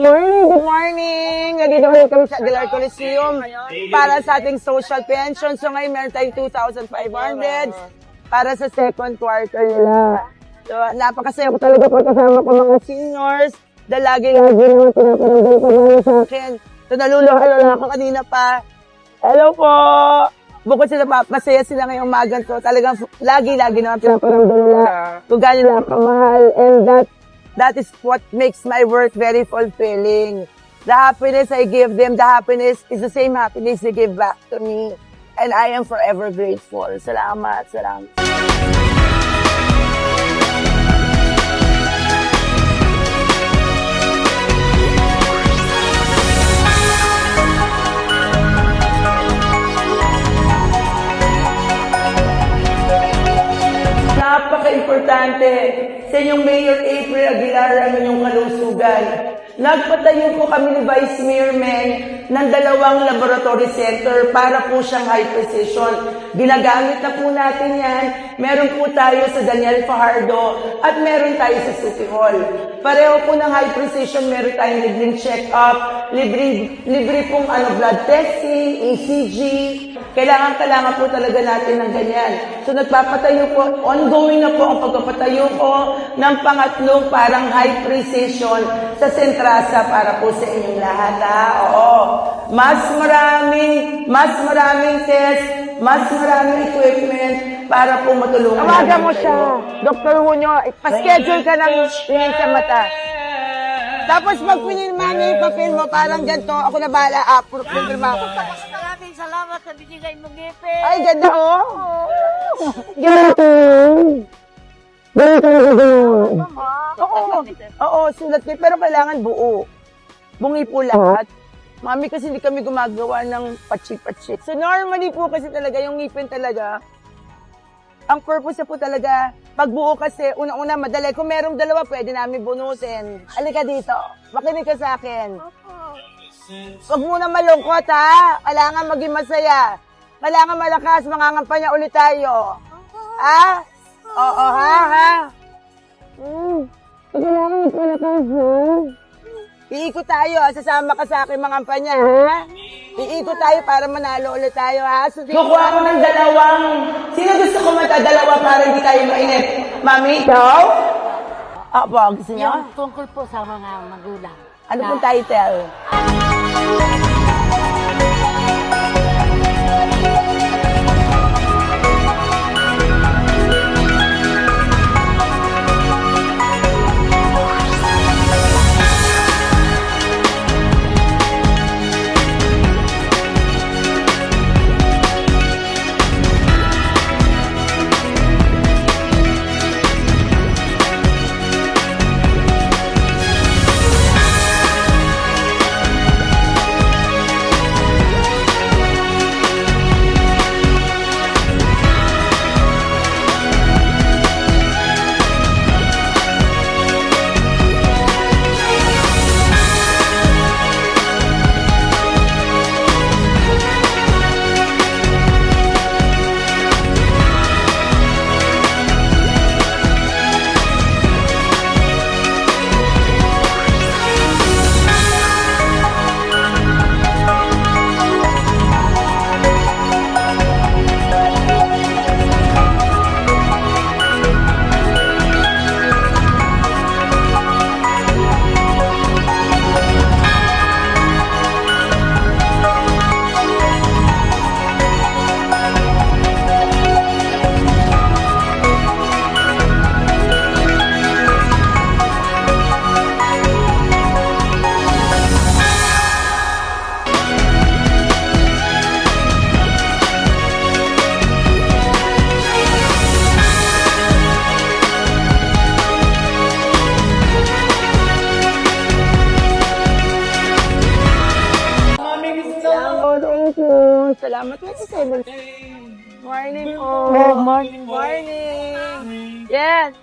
morning, good morning! Nandito ulit kami sa Aguilar Coliseum para sa ating social pension. So ngayon meron tayong 2,500 para sa second quarter nila. So napakasaya ko talaga pagkasama ko mga seniors dahil lagi-lagi naman pinaparamdam pa mga sa akin. So nalulungkot ako kanina pa. Hello po! Bukod sila, masaya sila ngayong umaga. So talagang lagi-lagi naman pinaparamdam nila kung gaano nila kamahal. And that is what makes my work very fulfilling. The happiness I give them, the happiness is the same happiness they give back to me. And I am forever grateful. Salamat, salamat. Napaka-importante sa inyong Mayor April Aguilar ang inyong kalusugan. Nagpatayo po kami ni Vice Mayor Men ng 2 laboratory center para po siyang high precision. Ginagamit na po natin yan. Meron po tayo sa Daniel Fajardo at meron tayo sa City Hall. Pareho po ng high precision, meron tayong libreng check-up, libre pong blood testing, ECG. Kailangan po talaga natin ng ganyan. So nagpapatayo po, ongoing na po ang pagpapatayo ko ng pangatlong parang high precision sa Sentrasa para po sa inyong lahat. Oo. Mas maraming test, mas maraming equipment para po matulungan. Tawagan mo siya, Dr. Junio, pa-schedule ka ng tingin sa mata. Tapos pag pinirma niya yung papel mo, parang ganito, ako na bahala, pinirma ko. Maraming salamat sa binigay mong ngipin. Ay, ganda oh! Oo, sulat niya, pero kailangan buo. Bungi po lahat. Mami, kasi hindi kami gumagawa ng patsi-patsi. So normally po kasi talaga, yung ngipin talaga, ang purpose niya po talaga, pagbuo kasi, unang-una madali. Kung merong 2, pwede namin bunutin. Halika dito, makinig ka sa akin. Huwag muna malungkot ha, kailangan maging masaya. Kailangan malakas, mangangampanya ulit tayo. Ha? Oo, ha? Kailangan malakas ha. Iikot tayo, sasama ka sa akin mangampanya ha. Iikot tayo para manalo ulit tayo ha. Kukuha ko ng 2. Sino gusto ko mata-2 para hindi tayo mainit? Mami, ikaw? Apo, gusto niyo? Yung tungkol po sa mga magulang. Ano pong title? Salamat po sa Morning po. Morning. Morning. Yes.